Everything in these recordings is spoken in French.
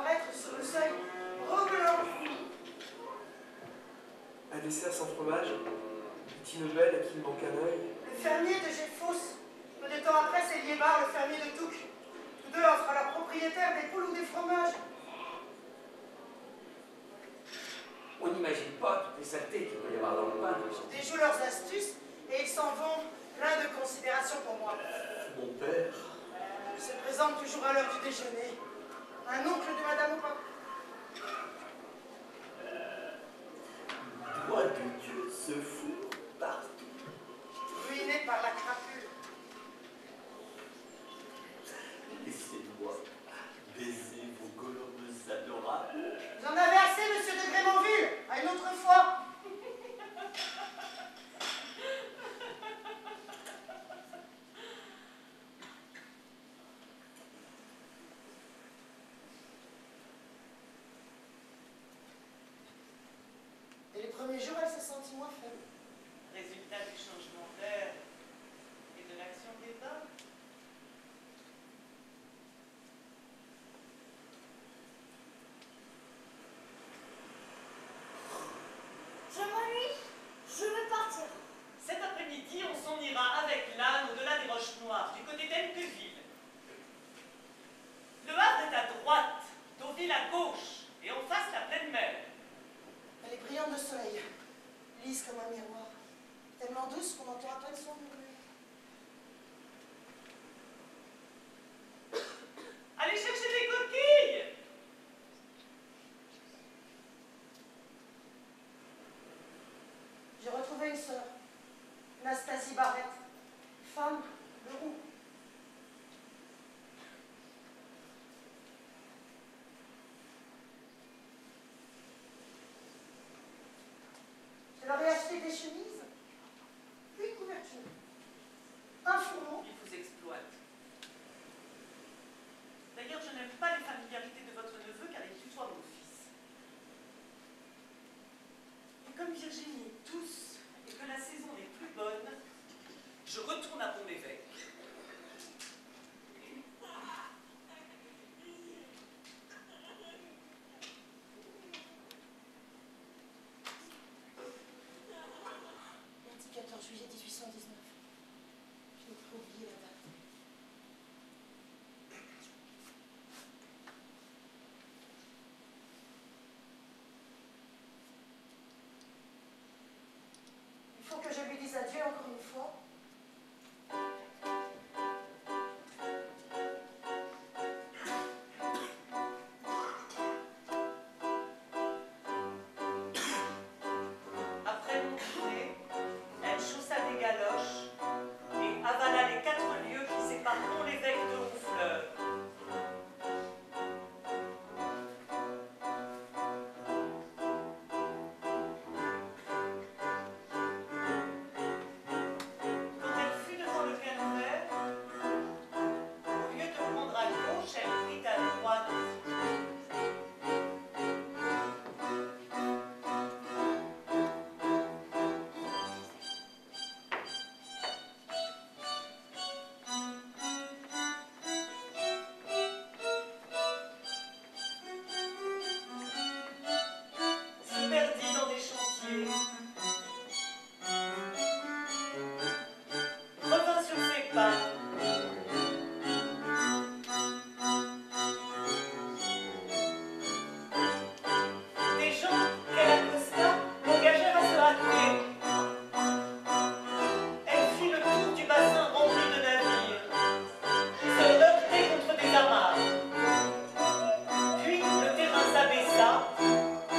apparaître sur le seuil, rebelant. Un dessert sans fromage, une belle à qui me manque un œil. Le fermier de Géphos. Peu de temps après, c'est Liébar, le fermier de Touques. Tous deux offrent à leur propriétaire des poules ou des fromages. On n'imagine pas toutes les saletés qu'il peut y avoir dans le pain. Ils déjouent leurs astuces et ils s'en vont plein de considération pour moi. Mon père. Il se présente toujours à l'heure du déjeuner. Un oncle de Madame ou pas? Doigt de Dieu se fout partout. Ruiné par la crapule. Laissez-moi baiser vos colombes adorables. Vous en avez assez, monsieur de Grémanville? À une autre fois. Et les premiers jours, elle s'est sentie moins faible. Résultat du changement d'air et de l'action des hommes. Je m'ennuie, je veux partir. Cet après-midi, on s'en ira avec l'âne au-delà des roches noires, du côté d'Elqueville. Le Havre est à droite, Deauville à gauche, et en face la pleine mer. Elle est brillante de soleil, lisse comme un miroir, tellement douce qu'on entend à peine son murmure. Allez chercher des coquilles! J'ai retrouvé une sœur, Nastasie Barrette, femme de roux. Je leur ai acheté des chemises, une couverture, un fourreau. Il vous exploite. D'ailleurs, je n'aime pas les familiarités de votre neveu car il tutoie mon fils. Et comme Virginie est tous et que la saison n'est plus bonne, je retourne à mon évêque. Lundi 14 juillet 1819. Je n'ai plus oublié la date. Il faut que je lui dise adieu encore une fois. Après mon dîner, elle chaussa des galoches et avala les 4 lieues qui séparent Pont-l'Évêque de Honfleur. Quand elle fut devant le calvaire, au lieu de prendre à gauche, elle prit à droite. Se perdit dans des chantiers, revint sur ses pas. Des gens qu'elle accosta l'engagèrent à se hâter. Elle fit le tour du bassin rempli de navires, se heurtait contre des amarres. Puis le terrain s'abaissa,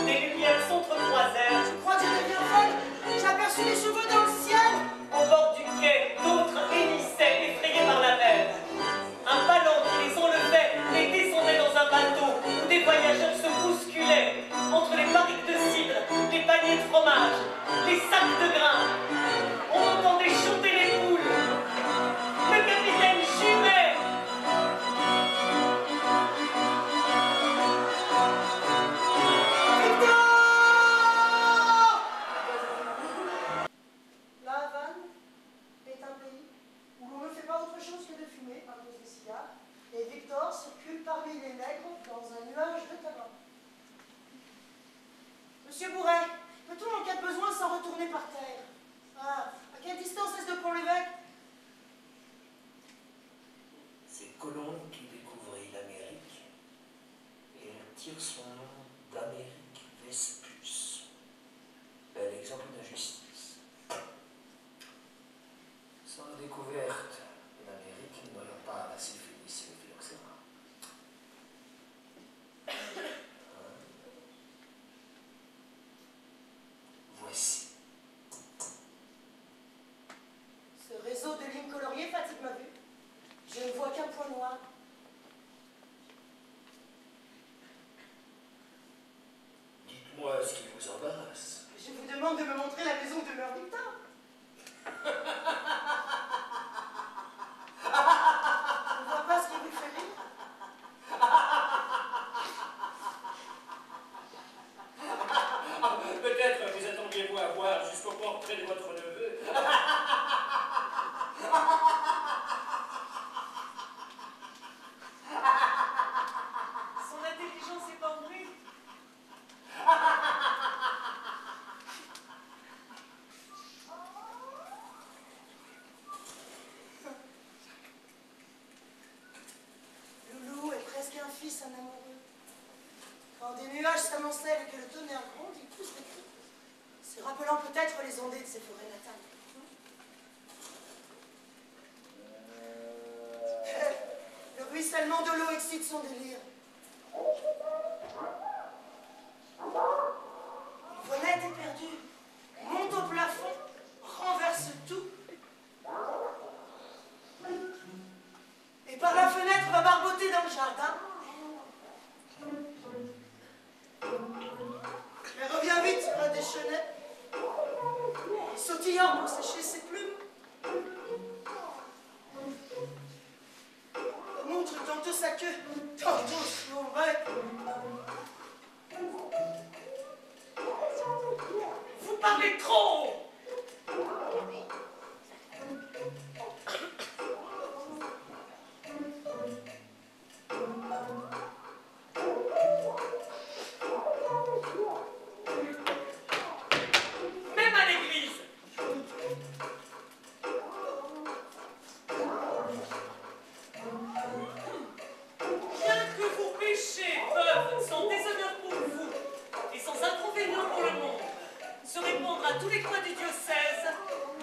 des lumières s'entrecroisèrent. Je crois que je deviens folle. J'ai aperçu des cheveux dans le ciel. Au bord du quai, d'autres hennissaient, effrayés par la mer. Un ballon qui les enlevait les descendait dans un bateau où des voyageurs se bousculaient entre les barriques de cidre, les paniers de fromage, les sacs de grains. On entendait chanter les poules. Le capitaine jurait. La Havane est un pays où l'on ne fait pas autre chose que de fumer à cause des cigares, et Victor circule parmi les nègres dans un nuage de tire son nom d'Amérique Vespuce. Bel exemple d'injustice. Sans la découverte de l'Amérique, nous n'aurions pas la syphilis et le phylloxéra. Voici. Ce réseau de lignes coloriées fatigue ma vue. Je ne vois qu'un point noir. Dites-moi ce qui vous embarrasse. Je vous demande de me montrer la maison où demeure Victor. Je ne vois pas ce qui vous fait rire. Peut-être vous attendiez-vous à voir jusqu'au portrait de votre neveu. Son intelligence est bornée. Loulou est presque un fils, un amoureux. Quand des nuages s'amoncellent et que le tonnerre gronde, il pousse des cris, se rappelant peut-être les ondées de ses forêts natales. Le ruissellement de l'eau excite son délire. Une fenêtre est perdue, monte au plafond, renverse tout. Et par la fenêtre va barboter dans le jardin. Elle revient vite sur un des chenets, sautillant pour sécher ses plumes. Montre tantôt sa queue, tantôt son bec. Vous parlez trop. Même à l'église. Bien que vos péchés peuvent, sans déshonneur pour vous et sans inconvénient pour le monde, se répandre à tous les coins du diocèse,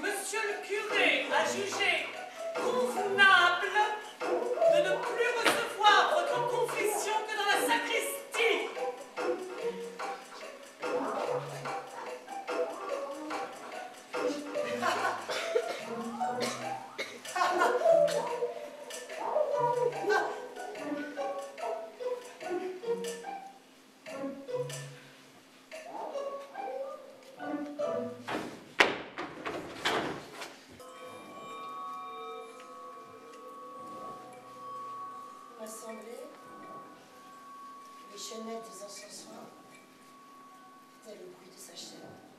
monsieur le curé a jugé convenable de ne plus recevoir votre confession que dans la sacristie. Assemblée, les chenettes des encensoirs, tel le bruit de sa chaîne.